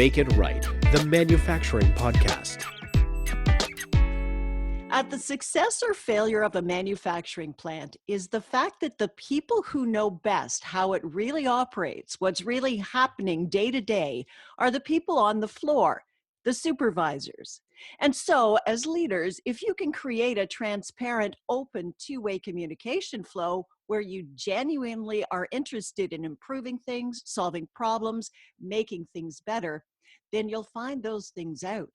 Make It Right, the manufacturing podcast. At the success or failure of a manufacturing plant is the fact that the people who know best how it really operates, what's really happening day to day, are the people on the floor, the supervisors. And so, as leaders, if you can create a transparent, open, two-way communication flow where you genuinely are interested in improving things, solving problems, making things better, then you'll find those things out.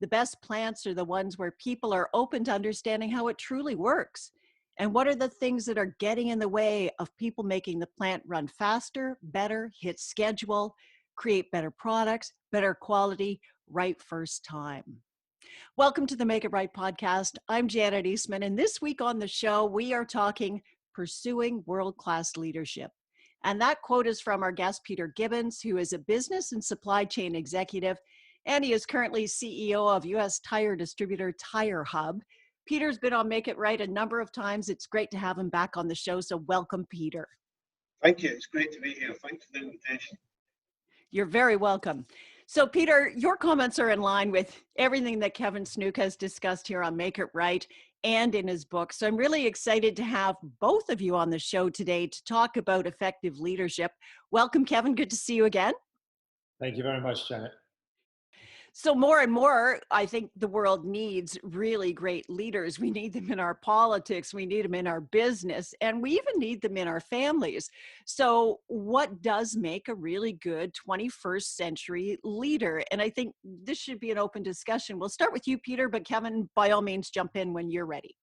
The best plants are the ones where people are open to understanding how it truly works. And what are the things that are getting in the way of people making the plant run faster, better, hit schedule, create better products, better quality, right first time. Welcome to the Make It Right podcast. I'm Janet Eastman, and this week on the show, we are talking pursuing world-class leadership. And that quote is from our guest, Peter Gibbons, who is a business and supply chain executive, and he is currently CEO of U.S. tire distributor TireHub. Peter's been on Make It Right a number of times. It's great to have him back on the show, so welcome, Peter. Thank you. It's great to be here. Thanks for the invitation. You're very welcome. So, Peter, your comments are in line with everything that Kevin Snook has discussed here on Make It Right and in his book. So I'm really excited to have both of you on the show today to talk about effective leadership. Welcome, Kevin. Good to see you again. Thank you very much, Janet. So more and more, I think the world needs really great leaders. We need them in our politics, we need them in our business, and we even need them in our families. So what does make a really good 21st century leader? And I think this should be an open discussion. We'll start with you, Peter, but Kevin, by all means, jump in when you're ready.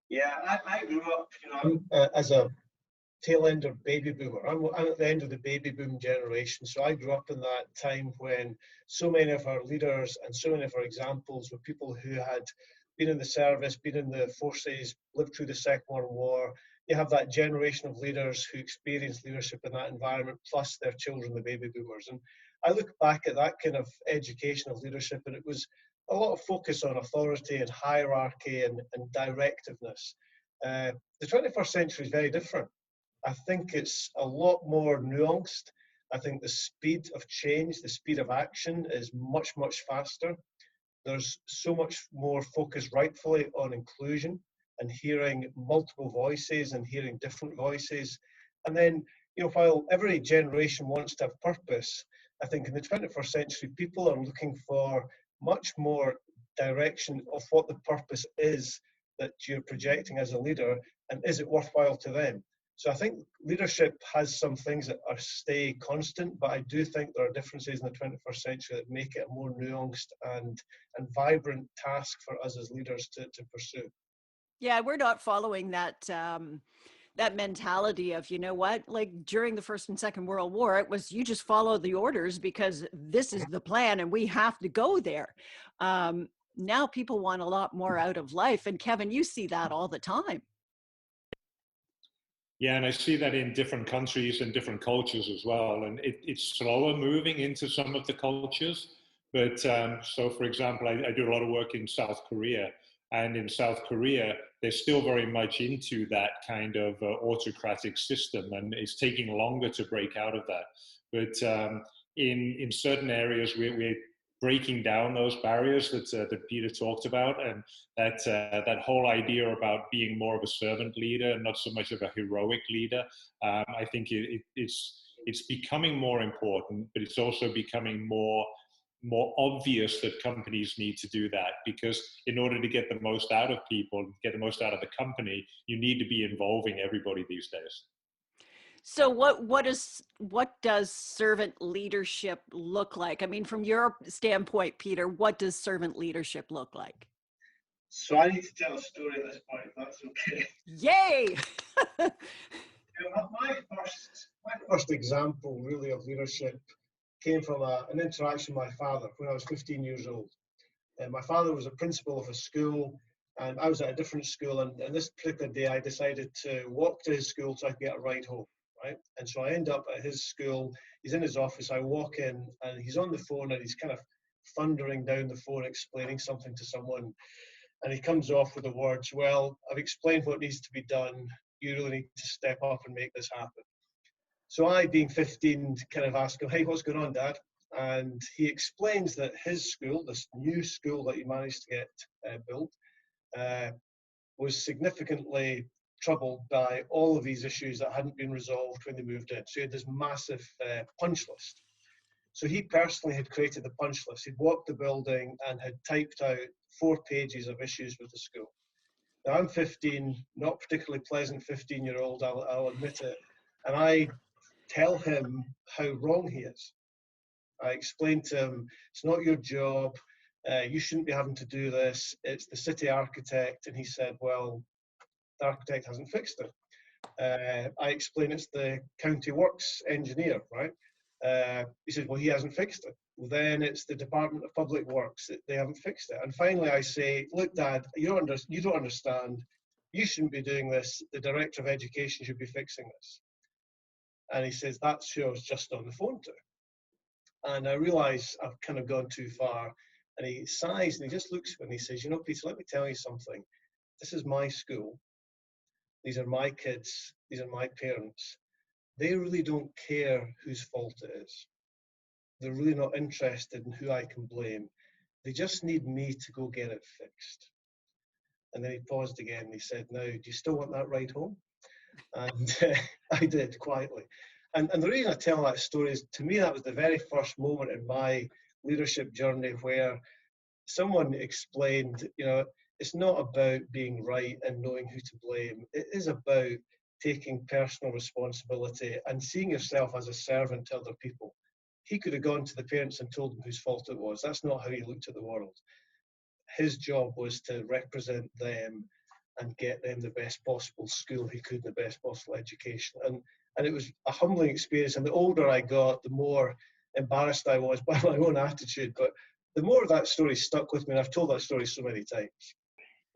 Yeah, I grew up, as a tail end of baby boomer. I'm at the end of the baby boom generation. So I grew up in that time when so many of our leaders and so many of our examples were people who had been in the service, been in the forces, lived through the Second World War. You have that generation of leaders who experienced leadership in that environment, plus their children, the baby boomers. And I look back at that kind of education of leadership, and it was a lot of focus on authority and hierarchy and directiveness. The 21st century is very different. I think it's a lot more nuanced. I think the speed of change, the speed of action is much, much faster. There's so much more focus, rightfully, on inclusion and hearing multiple voices and hearing different voices. And then, while every generation wants to have purpose, I think in the 21st century, people are looking for much more direction of what the purpose is that you're projecting as a leader, and is it worthwhile to them? So I think leadership has some things that stay constant, but I do think there are differences in the 21st century that make it a more nuanced and vibrant task for us as leaders to pursue. Yeah, we're not following that that mentality of, like during the First and Second World War, it was you just follow the orders because this is the plan and we have to go there. Now people want a lot more out of life. And Kevin, you see that all the time. Yeah, and I see that in different countries and different cultures as well. And it's slower moving into some of the cultures. But so, for example, I do a lot of work in South Korea. And in South Korea, they're still very much into that kind of autocratic system. And it's taking longer to break out of that. But in certain areas, we're breaking down those barriers that Peter talked about, and that whole idea about being more of a servant leader and not so much of a heroic leader. I think it's becoming more important, but it's also becoming more obvious that companies need to do that, because in order to get the most out of people, get the most out of the company, you need to be involving everybody these days. So what does servant leadership look like? I mean, from your standpoint, Peter, what does servant leadership look like? So I need to tell a story at this point, if that's okay. Yay! My first example really of leadership came from an interaction with my father when I was 15 years old. My father was a principal of a school, and I was at a different school, and this particular day I decided to walk to his school so I could get a ride home. Right? And so I end up at his school. He's in his office. I walk in and he's on the phone and he's kind of thundering down the phone, explaining something to someone. And he comes off with the words, "Well, I've explained what needs to be done. You really need to step up and make this happen." So I, being 15, kind of ask him, "Hey, what's going on, Dad?" And he explains that his school, this new school that he managed to get built, was significantly troubled by all of these issues that hadn't been resolved when they moved in. So he had this massive punch list. So he personally had created the punch list. He'd walked the building and had typed out 4 pages of issues with the school. Now I'm 15, not particularly pleasant 15-year-old, I'll admit it. And I tell him how wrong he is. I explained to him, it's not your job. You shouldn't be having to do this. It's the city architect. And he said, well, the architect hasn't fixed it. I explained it's the county works engineer, right? He said, well, he hasn't fixed it. Well, then it's the Department of Public Works. They haven't fixed it. And finally, I say, look, Dad, you don't understand. You shouldn't be doing this. The Director of Education should be fixing this. And he says, that's who I was just on the phone to. And I realize I've kind of gone too far. And he sighs and he just looks at me and he says, you know, Peter, let me tell you something. This is my school. These are my kids. These are my parents. They really don't care whose fault it is. They're really not interested in who I can blame. They just need me to go get it fixed. And then he paused again and he said, now, do you still want that ride home? And I did, quietly. And the reason I tell that story is, to me, that was the very first moment in my leadership journey where someone explained, you know, it's not about being right and knowing who to blame. It is about taking personal responsibility and seeing yourself as a servant to other people. He could have gone to the parents and told them whose fault it was. That's not how he looked at the world. His job was to represent them and get them the best possible school he could, the best possible education. And it was a humbling experience. And the older I got, the more embarrassed I was by my own attitude. But the more that story stuck with me, and I've told that story so many times.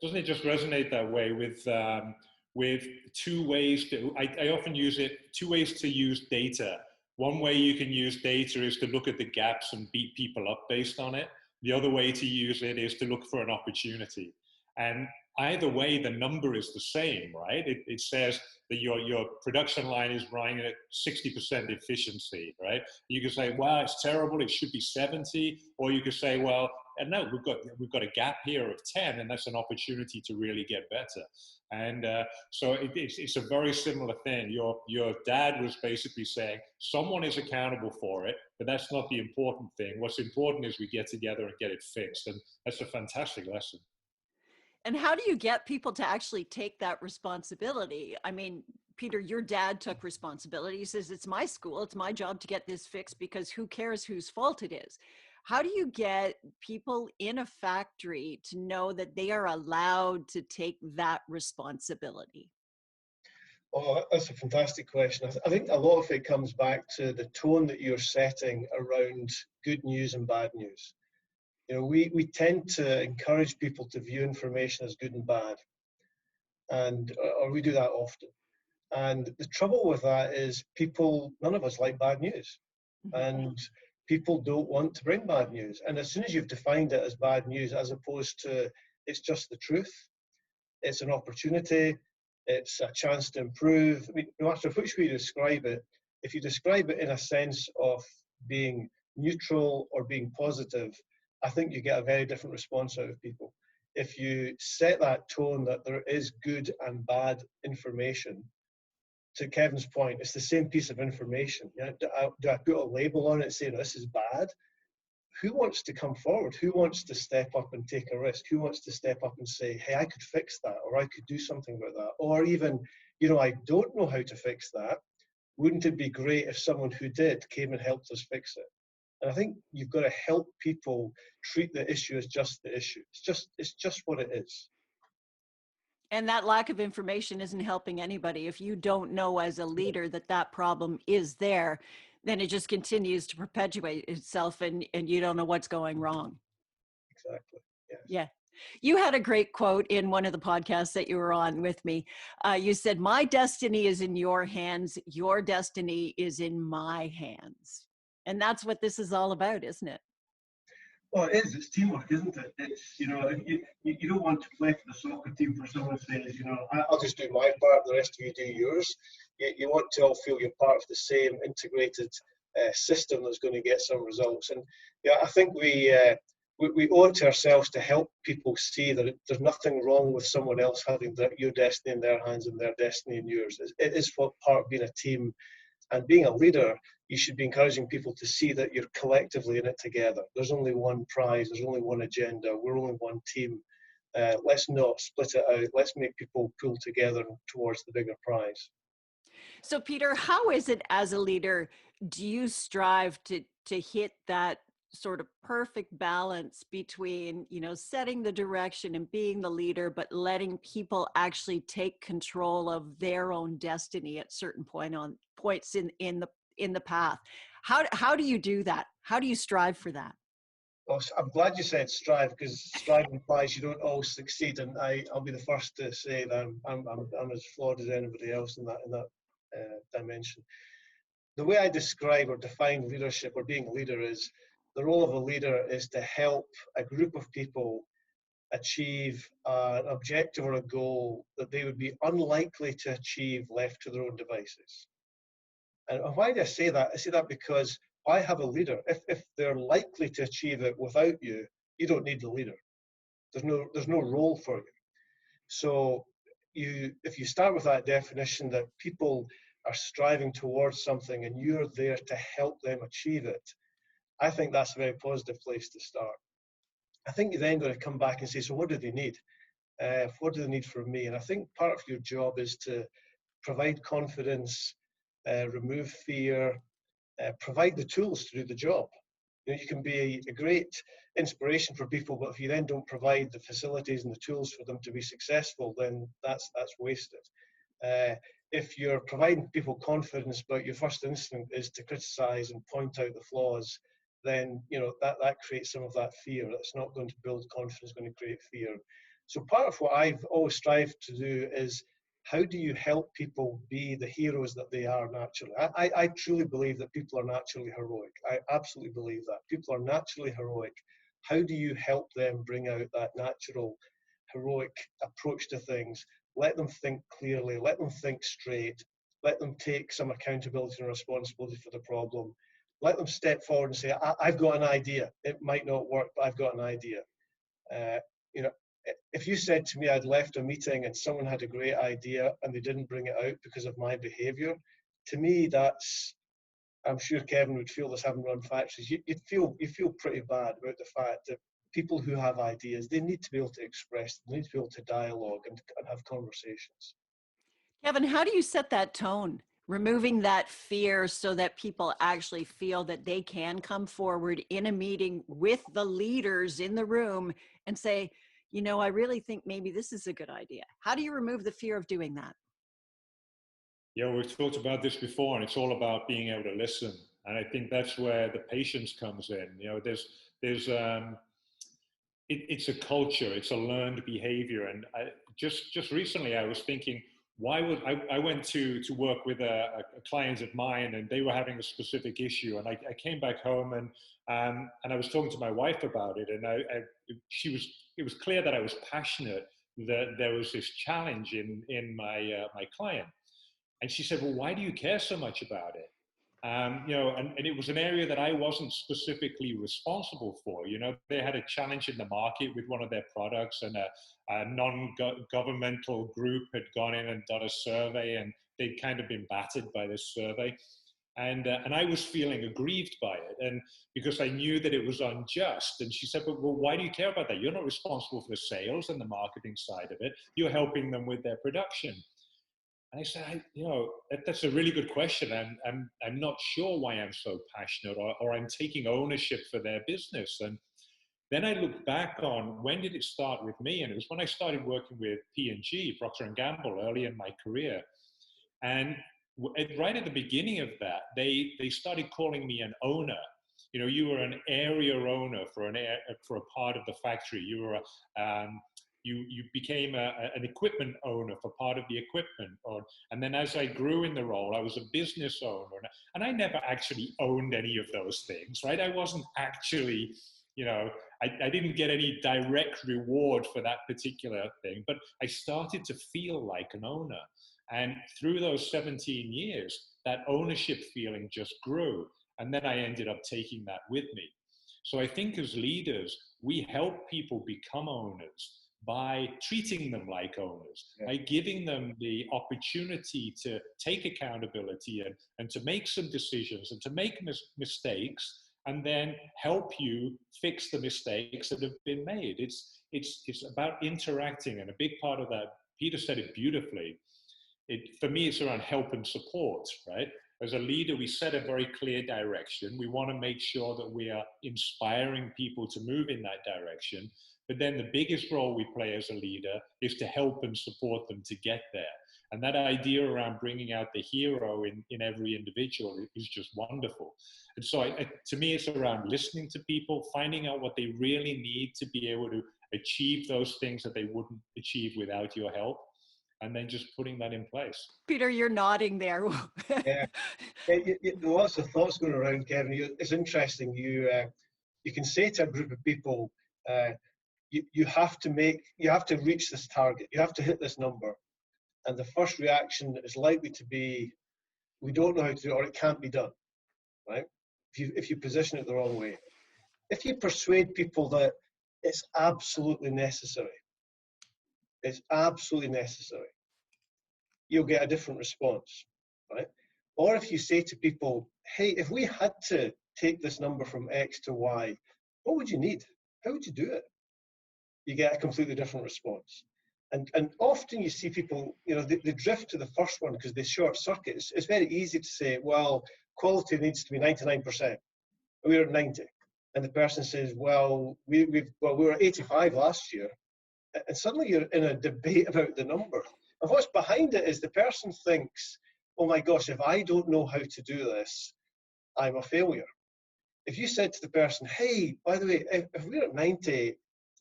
Doesn't it just resonate that way with 2 ways to, I often use it, 2 ways to use data. One way you can use data is to look at the gaps and beat people up based on it. The other way to use it is to look for an opportunity. And either way, the number is the same, right? It says that your production line is running at 60% efficiency, right? You can say, wow, it's terrible, it should be 70. Or you could say, well, no, we've got a gap here of 10, and that's an opportunity to really get better. And so it's a very similar thing. Your dad was basically saying someone is accountable for it, but that's not the important thing. What's important is we get together and get it fixed. And that's a fantastic lesson. And how do you get people to actually take that responsibility? I mean, Peter, your dad took responsibility. He says, it's my school. It's my job to get this fixed, because who cares whose fault it is? How do you get people in a factory to know that they are allowed to take that responsibility? Oh, that's a fantastic question. I think a lot of it comes back to the tone that you're setting around good news and bad news. You know, we tend to encourage people to view information as good and bad, or we do that often. And the trouble with that is none of us like bad news. And people don't want to bring bad news. And as soon as you've defined it as bad news, as opposed to it's just the truth, it's an opportunity, it's a chance to improve. I mean, no matter which way you describe it, if you describe it in a sense of being neutral or being positive, I think you get a very different response out of people. If you set that tone that there is good and bad information, to Kevin's point, it's the same piece of information. You know, do I put a label on it saying this is bad? Who wants to come forward? Who wants to step up and take a risk? Who wants to step up and say, hey, I could fix that, or I could do something about that? Or even, you know, I don't know how to fix that. Wouldn't it be great if someone who did came and helped us fix it? And I think you've got to help people treat the issue as just the issue. It's just what it is. And that lack of information isn't helping anybody. If you don't know as a leader that problem is there, then it just continues to perpetuate itself, and you don't know what's going wrong. Exactly. Yes. Yeah. You had a great quote in one of the podcasts that you were on with me. You said, my destiny is in your hands. Your destiny is in my hands. And that's what this is all about, isn't it? Well, it is. It's teamwork, isn't it? It's, you know, you don't want to play for the soccer team where someone says, you know, I'll just do my part, the rest of you do yours. You want to all feel you're part of the same integrated system that's going to get some results. And yeah, I think we owe it to ourselves to help people see that there's nothing wrong with someone else having your destiny in their hands and their destiny in yours. It is part of being a team. And being a leader, you should be encouraging people to see that you're collectively in it together. There's only one prize, there's only one agenda, we're only one team. Let's not split it out. Let's make people pull together towards the bigger prize. So, Peter, how is it as a leader, do you strive to hit that sort of perfect balance between, setting the direction and being the leader, but letting people actually take control of their own destiny at certain points in the path? How do you do that? How do you strive for that? Well, I'm glad you said strive, because strive implies you don't always succeed, and I'll be the first to say that I'm as flawed as anybody else in that dimension. The way I describe or define leadership or being a leader is the role of a leader is to help a group of people achieve an objective or a goal that they would be unlikely to achieve left to their own devices. And why do I say that? I say that because why have a leader? If they're likely to achieve it without you, you don't need the leader. There's no role for you. So if you start with that definition that people are striving towards something and you're there to help them achieve it, I think that's a very positive place to start. I think you're then going to come back and say, so what do they need? What do they need from me? And I think part of your job is to provide confidence, remove fear, provide the tools to do the job. You can be a great inspiration for people, but if you then don't provide the facilities and the tools for them to be successful, then that's wasted. If you're providing people confidence, but your first instinct is to criticize and point out the flaws, then that creates some of that fear. That's not going to build confidence, going to create fear. So part of what I've always strived to do is, how do you help people be the heroes that they are naturally? I truly believe that people are naturally heroic. I absolutely believe that. People are naturally heroic. How do you help them bring out that natural heroic approach to things? Let them think clearly, let them think straight, let them take some accountability and responsibility for the problem. Let them step forward and say, I've got an idea. It might not work, but I've got an idea. If you said to me I'd left a meeting and someone had a great idea and they didn't bring it out because of my behavior, to me I'm sure Kevin would feel this having run factories, you feel pretty bad about the fact that people who have ideas, they need to be able to express, they need to be able to dialogue and have conversations. Kevin, how do you set that tone? Removing that fear so that people actually feel that they can come forward in a meeting with the leaders in the room and say, I really think maybe this is a good idea. How do you remove the fear of doing that? Yeah, we've talked about this before, and it's all about being able to listen. And I think that's where the patience comes in. It's a culture, it's a learned behavior. And just recently I was thinking, why would I went to work with a client of mine, and they were having a specific issue, and I came back home and I was talking to my wife about it, and it was clear that I was passionate that there was this challenge in my client, and she said, well, why do you care so much about it? And it was an area that I wasn't specifically responsible for. They had a challenge in the market with one of their products, and a non-governmental group had gone in and done a survey, and they'd kind of been battered by this survey. And I was feeling aggrieved by it, and because I knew that it was unjust. And she said, well, why do you care about that? You're not responsible for the sales and the marketing side of it. You're helping them with their production. And I said, that's a really good question. I'm not sure why I'm so passionate, or I'm taking ownership for their business. And then I looked back on, when did it start with me? And it was when I started working with P&G, Procter & Gamble, early in my career. And right at the beginning of that, they started calling me an owner. You were an area owner for a part of the factory. You were you became an equipment owner for part of the equipment. And then as I grew in the role, I was a business owner. And I never actually owned any of those things, right? I wasn't actually, I didn't get any direct reward for that particular thing, but I started to feel like an owner. And through those 17 years, that ownership feeling just grew. And then I ended up taking that with me. So I think as leaders, we help people become owners by treating them like owners, by giving them the opportunity to take accountability and to make some decisions and to make mistakes, and then help you fix the mistakes that have been made. It's about interacting, and a big part of that, Peter said it beautifully. For me, it's around help and support, right? As a leader, we set a very clear direction. We want to make sure that we are inspiring people to move in that direction. But then the biggest role we play as a leader is to help and support them to get there. And that idea around bringing out the hero in every individual is just wonderful. And so to me, it's around listening to people, finding out what they really need to be able to achieve those things that they wouldn't achieve without your help, and then just putting that in place. Peter, you're nodding there. Yeah. Lots of thoughts going around, Kevin. It's interesting. You can say to a group of people, you have to reach this target. You have to hit this number. And the first reaction is likely to be, we don't know how to do it, or it can't be done, right? If you position it the wrong way. If you persuade people that it's absolutely necessary, you'll get a different response, right? Or if you say to people, hey, if we had to take this number from X to Y, what would you need? How would you do it? You get a completely different response. And often you see people, they drift to the first one because they short circuit. It's very easy to say, well, quality needs to be 99%. We're at 90. And the person says, well, we were at 85 last year. And suddenly you're in a debate about the number. And what's behind it is the person thinks, oh my gosh, if I don't know how to do this, I'm a failure. If you said to the person, hey, by the way, if we're at 90,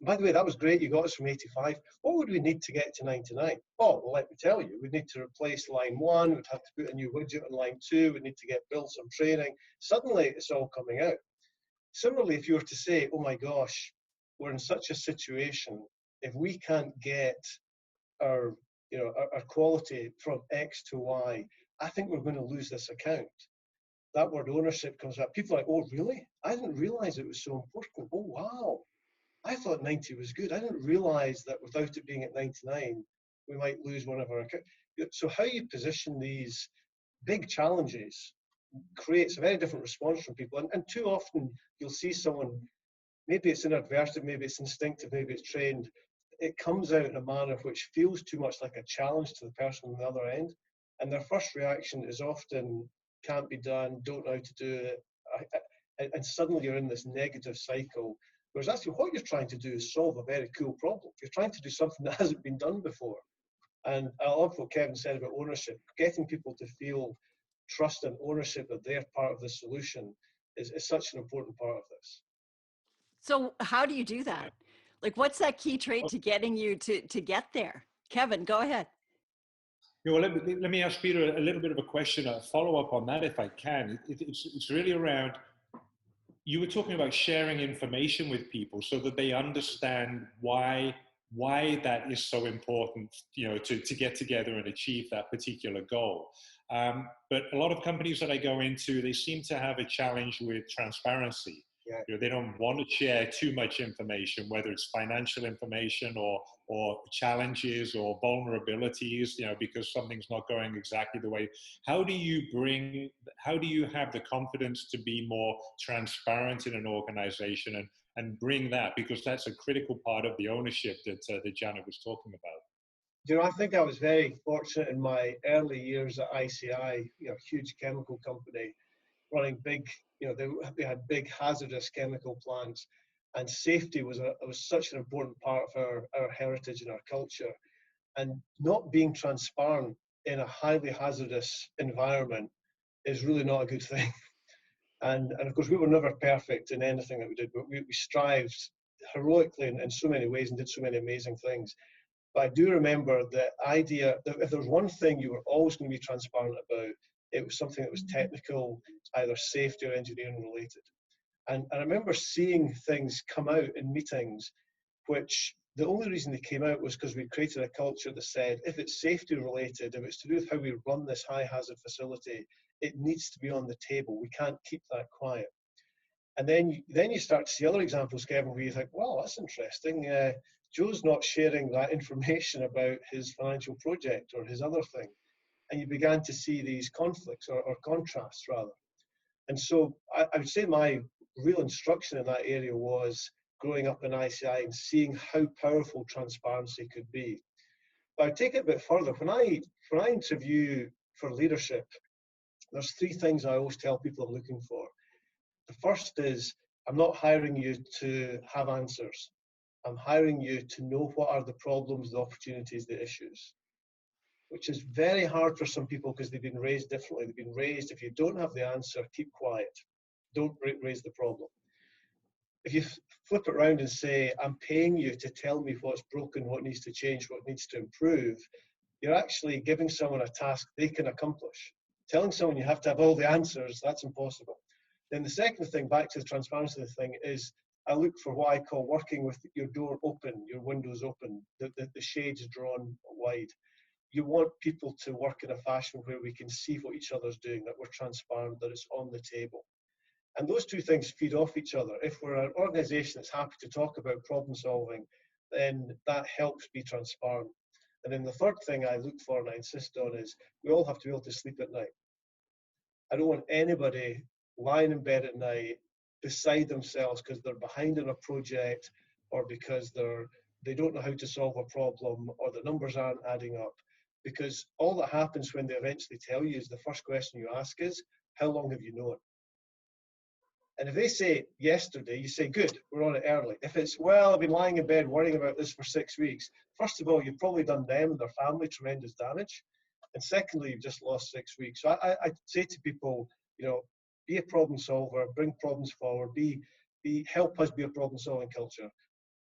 by the way, that was great, you got us from 85, what would we need to get to 99? Oh, well, let me tell you, we'd need to replace line 1, we'd have to put a new widget on line 2, we'd need to build some training. Suddenly, it's all coming out. Similarly, if you were to say, oh my gosh, we're in such a situation, if we can't get our quality from X to Y, I think we're going to lose this account. That word ownership comes up. People are like, oh, really? I didn't realize it was so important. Oh, wow. I thought 90 was good. I didn't realize that without it being at 99, we might lose one of our accounts. So how you position these big challenges creates a very different response from people. And too often you'll see someone, maybe it's inadvertent, maybe it's instinctive, maybe it's trained. It comes out in a manner which feels too much like a challenge to the person on the other end. And their first reaction is often, can't be done, don't know how to do it. And suddenly you're in this negative cycle. Whereas actually what you're trying to do is solve a very cool problem. You're trying to do something that hasn't been done before. And I love what Kevin said about ownership. Getting people to feel trust and ownership that they're part of the solution is such an important part of this. So how do you do that? Like, what's that key trait to getting you to get there? Kevin, go ahead. Yeah, well, let me ask Peter a little bit of a question, a follow-up on that if I can. It's really around, you were talking about sharing information with people so that they understand why that is so important, to get together and achieve that particular goal. But a lot of companies that I go into, they seem to have a challenge with transparency. Yeah. They don't want to share too much information, whether it's financial information or challenges or vulnerabilities, because something's not going exactly the way. How do you have the confidence to be more transparent in an organization and bring that, because that's a critical part of the ownership that Janet was talking about? I think I was very fortunate in my early years at ICI, huge chemical company, running big, they had big hazardous chemical plants, and safety was such an important part of our heritage and our culture. And not being transparent in a highly hazardous environment is really not a good thing. And of course, we were never perfect in anything that we did, but we strived heroically in so many ways and did so many amazing things. But I do remember the idea that if there was one thing you were always going to be transparent about, it was something that was technical, either safety or engineering related. And I remember seeing things come out in meetings which the only reason they came out was because we created a culture that said, if it's safety related, if it's to do with how we run this high hazard facility, it needs to be on the table. We can't keep that quiet. And then you start to see other examples, Kevin, where you think, well, that's interesting. Joe's not sharing that information about his financial project or his other thing. And you began to see these conflicts or contrasts rather. And so I would say my real instruction in that area was growing up in ICI and seeing how powerful transparency could be. But I'd take it a bit further. When I interview for leadership, there's three things I always tell people I'm looking for. The first is, I'm not hiring you to have answers. I'm hiring you to know what are the problems, the opportunities, the issues, which is very hard for some people because they've been raised differently. They've been raised, if you don't have the answer, keep quiet. Don't raise the problem. If you flip it around and say, I'm paying you to tell me what's broken, what needs to change, what needs to improve, you're actually giving someone a task they can accomplish. Telling someone you have to have all the answers, that's impossible. Then the second thing, back to the transparency thing, is I look for what I call working with your door open, your windows open, the shades drawn wide. You want people to work in a fashion where we can see what each other's doing, that we're transparent, that it's on the table. And those two things feed off each other. If we're an organization that's happy to talk about problem solving, then that helps be transparent. And then the third thing I look for and I insist on is we all have to be able to sleep at night. I don't want anybody lying in bed at night beside themselves because they're behind in a project or because they don't know how to solve a problem or the numbers aren't adding up. Because all that happens when they eventually tell you is the first question you ask is, how long have you known? And if they say yesterday, you say, good, we're on it early. If it's, well, I've been lying in bed worrying about this for 6 weeks, first of all, you've probably done them and their family tremendous damage. And secondly, you've just lost 6 weeks. So I say to people, be a problem solver, bring problems forward, help us be a problem solving culture,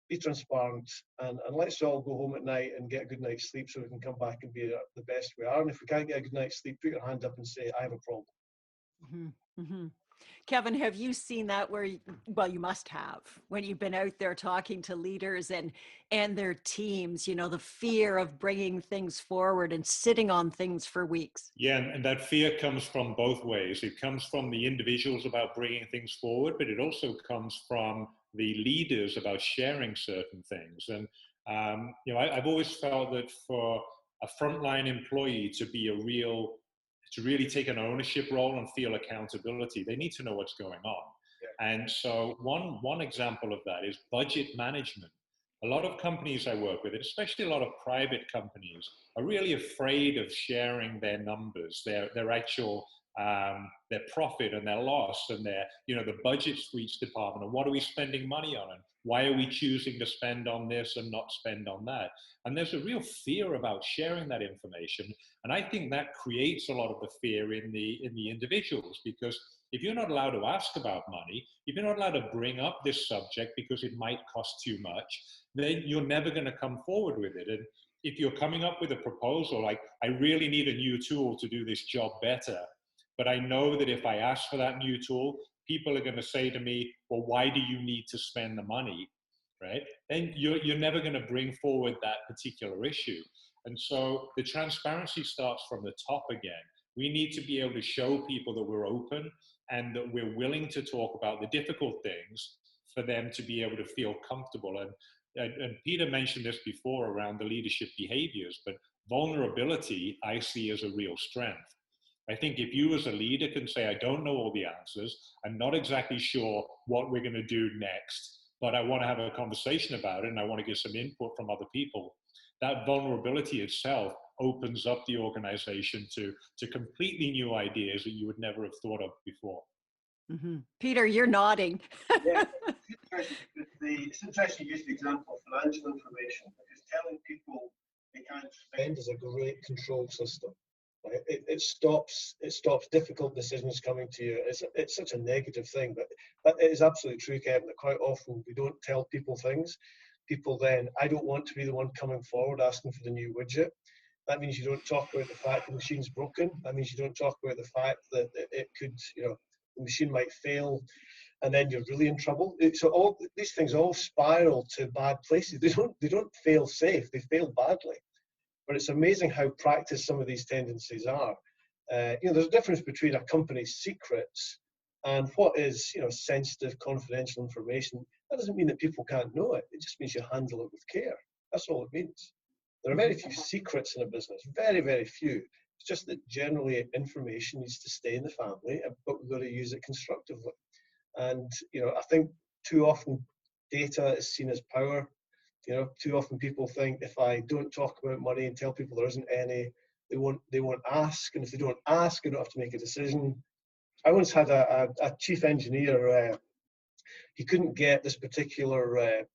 be transparent, and let's all go home at night and get a good night's sleep so we can come back and be the best we are. And if we can't get a good night's sleep, put your hand up and say, I have a problem. Mm-hmm. Mm-hmm. Kevin, have you seen that where, well, you must have, when you've been out there talking to leaders and their teams, the fear of bringing things forward and sitting on things for weeks? Yeah, and that fear comes from both ways. It comes from the individuals about bringing things forward, but it also comes from the leaders about sharing certain things. And, I've always felt that for a frontline employee to really take an ownership role and feel accountability, they need to know what's going on. Yeah. And so one example of that is budget management. A lot of companies I work with, especially a lot of private companies, are really afraid of sharing their numbers, their actual their profit and their loss and the budgets for each department, and what are we spending money on, and why are we choosing to spend on this and not spend on that. And there's a real fear about sharing that information, and I think that creates a lot of the fear in the individuals, because if you're not allowed to ask about money, if you're not allowed to bring up this subject because it might cost too much, then you're never going to come forward with it. And if you're coming up with a proposal like, I really need a new tool to do this job better, but I know that if I ask for that new tool, people are going to say to me, well, why do you need to spend the money, right? Then you're never going to bring forward that particular issue. And so the transparency starts from the top again. We need to be able to show people that we're open and that we're willing to talk about the difficult things for them to be able to feel comfortable. And Peter mentioned this before around the leadership behaviors, but vulnerability I see as a real strength. I think if you as a leader can say, I don't know all the answers, I'm not exactly sure what we're going to do next, but I want to have a conversation about it and I want to get some input from other people, that vulnerability itself opens up the organization to completely new ideas that you would never have thought of before. Mm-hmm. Peter, you're nodding. Yeah, it's interesting you use the example of financial information, because telling people they can't spend is a great control system. Right? It stops difficult decisions coming to you. It's such a negative thing, but it is absolutely true, Kevin, that quite often we don't tell people things. People then, I don't want to be the one coming forward asking for the new widget. That means you don't talk about the fact the machine's broken. That means you don't talk about the fact that it could, the machine might fail, and then you're really in trouble. So all these things all spiral to bad places. They don't fail safe, they fail badly. But it's amazing how practiced some of these tendencies are. There's a difference between a company's secrets and what is, sensitive, confidential information. That doesn't mean that people can't know it. It just means you handle it with care. That's all it means. There are very few secrets in a business, very, very few. It's just that generally information needs to stay in the family, but we've got to use it constructively. And, I think too often data is seen as power. Too often people think if I don't talk about money and tell people there isn't any, they won't ask. And if they don't ask, I don't have to make a decision. I once had a chief engineer, he couldn't get this particular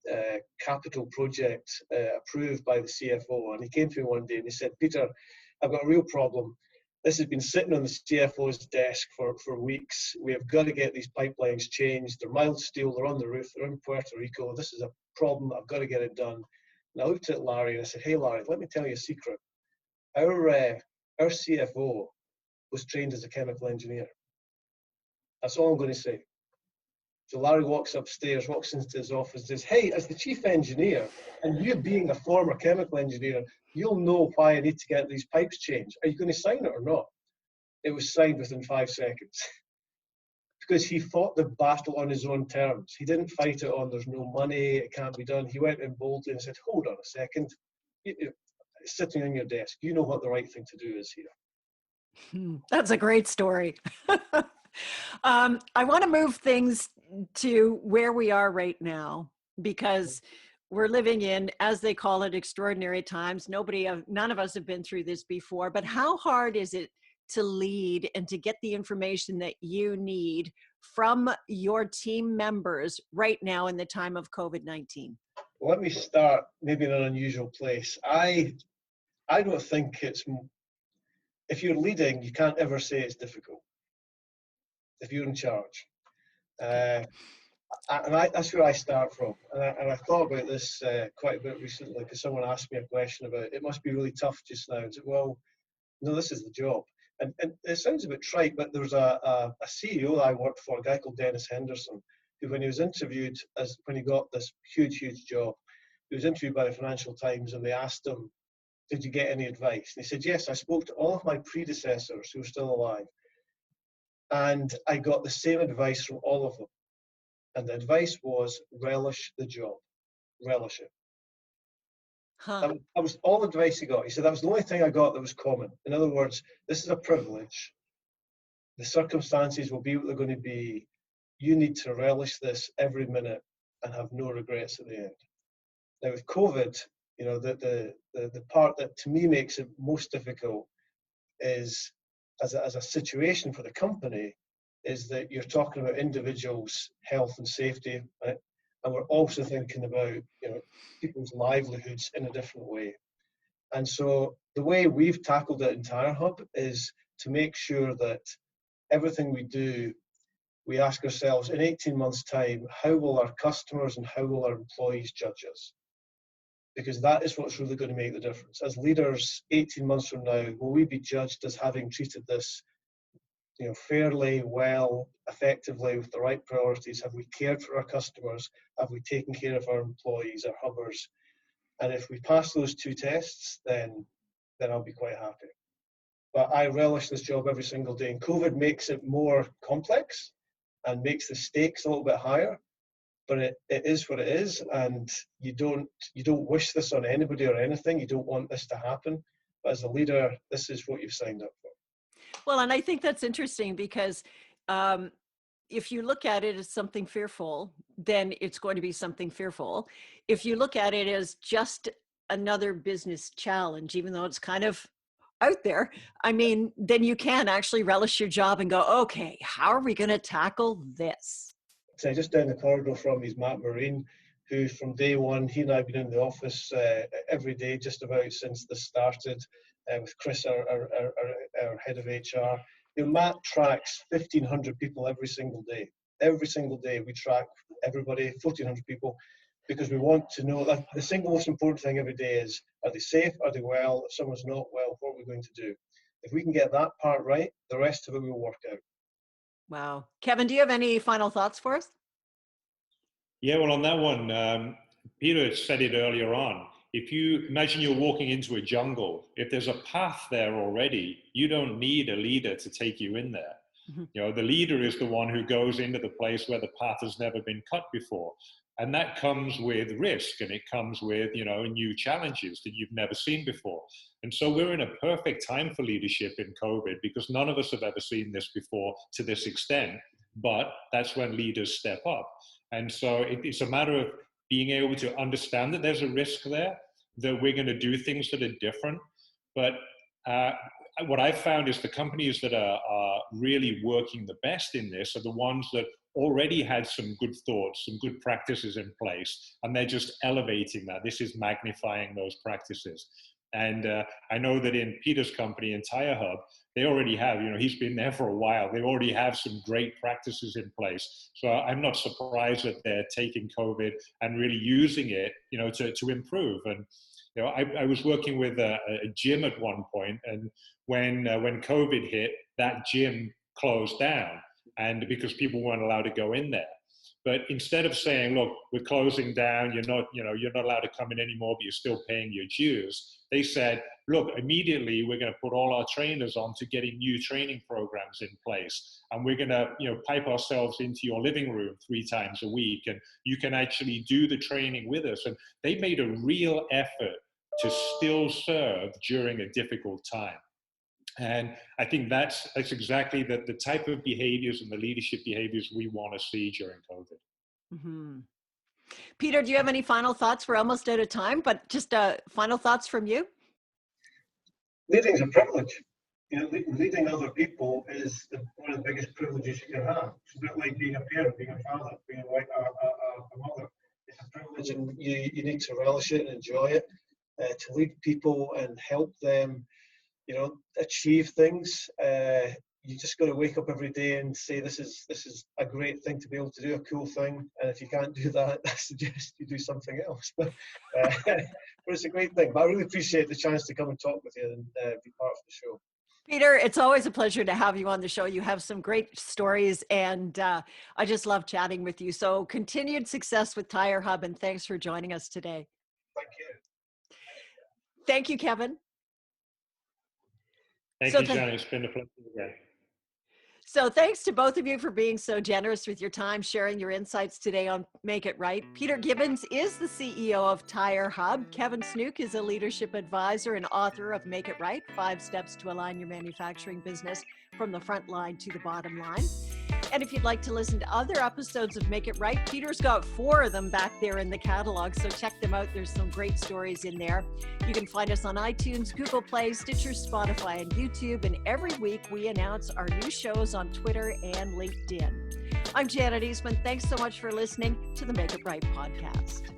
capital project approved by the CFO. And he came to me one day and he said, Peter, I've got a real problem. This has been sitting on the CFO's desk for weeks. We have got to get these pipelines changed. They're mild steel, they're on the roof, they're in Puerto Rico. This is a problem, I've got to get it done. And I looked at Larry and I said, hey Larry, let me tell you a secret. Our CFO was trained as a chemical engineer. That's all I'm going to say. So Larry walks upstairs, walks into his office and says, hey, as the chief engineer, and you being a former chemical engineer, you'll know why I need to get these pipes changed. Are you going to sign it or not? It was signed within 5 seconds. Because he fought the battle on his own terms. He didn't fight it on, there's no money, it can't be done. He went in boldly and said, hold on a second. It's sitting on your desk. You know what the right thing to do is here. That's a great story. I want to move things to where we are right now, because we're living in, as they call it, extraordinary times. None of us have been through this before, but how hard is it to lead and to get the information that you need from your team members right now in the time of COVID-19? Well, let me start maybe in an unusual place. I don't think if you're leading, you can't ever say it's difficult if you're in charge. That's where I start from. And I thought about this quite a bit recently, because someone asked me a question about it must be really tough just now. And said, well, no, this is the job. And it sounds a bit trite, but there was a CEO I worked for, a guy called Dennis Henderson, who when he was interviewed, when he got this huge job, he was interviewed by the Financial Times and they asked him, did you get any advice? And he said, yes, I spoke to all of my predecessors who are still alive. And I got the same advice from all of them. And the advice was, relish the job, relish it. That was all the advice he got. He said, that was the only thing I got that was common. In other words, this is a privilege. The circumstances will be what they're going to be. You need to relish this every minute and have no regrets at the end. Now with COVID, the part that to me makes it most difficult is, as a situation for the company, is that you're talking about individuals' health and safety, right? And we're also thinking about people's livelihoods in a different way. And so the way we've tackled it in TireHub is to make sure that everything we do, we ask ourselves in 18 months' time, how will our customers and how will our employees judge us? Because that is what's really going to make the difference. As leaders, 18 months from now, will we be judged as having treated this fairly well, effectively, with the right priorities? Have we cared for our customers? Have we taken care of our employees, our hubbers? And if we pass those two tests, then I'll be quite happy. But I relish this job every single day. And COVID makes it more complex and makes the stakes a little bit higher. But it is what it is, and you don't wish this on anybody or anything. You don't want this to happen. But as a leader, this is what you've signed up for. Well, and I think that's interesting because if you look at it as something fearful, then it's going to be something fearful. If you look at it as just another business challenge, even though it's kind of out there, then you can actually relish your job and go, okay, how are we going to tackle this? So just down the corridor from me is Matt Marine, who from day one, he and I have been in the office every day just about since this started, with Chris, our head of HR. Matt tracks 1,500 people every single day. Every single day we track everybody, 1,400 people, because we want to know that the single most important thing every day is, are they safe, are they well? If someone's not well, what are we going to do? If we can get that part right, the rest of it will work out. Wow. Kevin, do you have any final thoughts for us? Yeah, well, on that one, Peter said it earlier on. If you imagine you're walking into a jungle, if there's a path there already, you don't need a leader to take you in there. Mhm. The leader is the one who goes into the place where the path has never been cut before. And that comes with risk, and it comes with, new challenges that you've never seen before. And so we're in a perfect time for leadership in COVID, because none of us have ever seen this before to this extent, but that's when leaders step up. And so it's a matter of being able to understand that there's a risk there, that we're going to do things that are different. But what I've found is the companies that are really working the best in this are the ones that already had some good thoughts, some good practices in place, and they're just elevating that. This is magnifying those practices. And I know that in Peter's company, in TireHub, they already have, he's been there for a while. They already have some great practices in place. So I'm not surprised that they're taking COVID and really using it, to improve. And, I was working with a gym at one point, and when COVID hit, that gym closed down, and because people weren't allowed to go in there. But instead of saying, look, we're closing down, you're not allowed to come in anymore, but you're still paying your dues, they said, look, immediately we're going to put all our trainers on to getting new training programs in place. And we're going to, pipe ourselves into your living room 3 times a week, and you can actually do the training with us. And they made a real effort to still serve during a difficult time. And I think that's exactly the type of behaviors and the leadership behaviors we want to see during COVID. Mm-hmm. Peter, do you have any final thoughts? We're almost out of time, but just final thoughts from you? Leading is a privilege. Leading other people is one of the biggest privileges you can have. It's a bit like being a parent, being a father, being a mother. It's a privilege, and you need to relish it and enjoy it. To lead people and help them, achieve things. You just got to wake up every day and say, this is a great thing to be able to do, a cool thing. And if you can't do that, I suggest you do something else. But it's a great thing. But I really appreciate the chance to come and talk with you and be part of the show. Peter, it's always a pleasure to have you on the show. You have some great stories, and I just love chatting with you. So continued success with TireHub, and thanks for joining us today. Thank you. Thank you, Kevin. Thank you, Johnny. It's been a pleasure again. So thanks to both of you for being so generous with your time, sharing your insights today on Make It Right. Peter Gibbons is the CEO of TireHub. Kevin Snook is a leadership advisor and author of Make It Right, 5 Steps to Align Your Manufacturing Business from the Front Line to the Bottom Line. And if you'd like to listen to other episodes of Make It Right, Peter's got 4 of them back there in the catalog, so check them out. There's some great stories in there. You can find us on iTunes, Google Play, Stitcher, Spotify, and YouTube. And every week we announce our new shows on Twitter and LinkedIn. I'm Janet Eastman. Thanks so much for listening to the Make It Right podcast.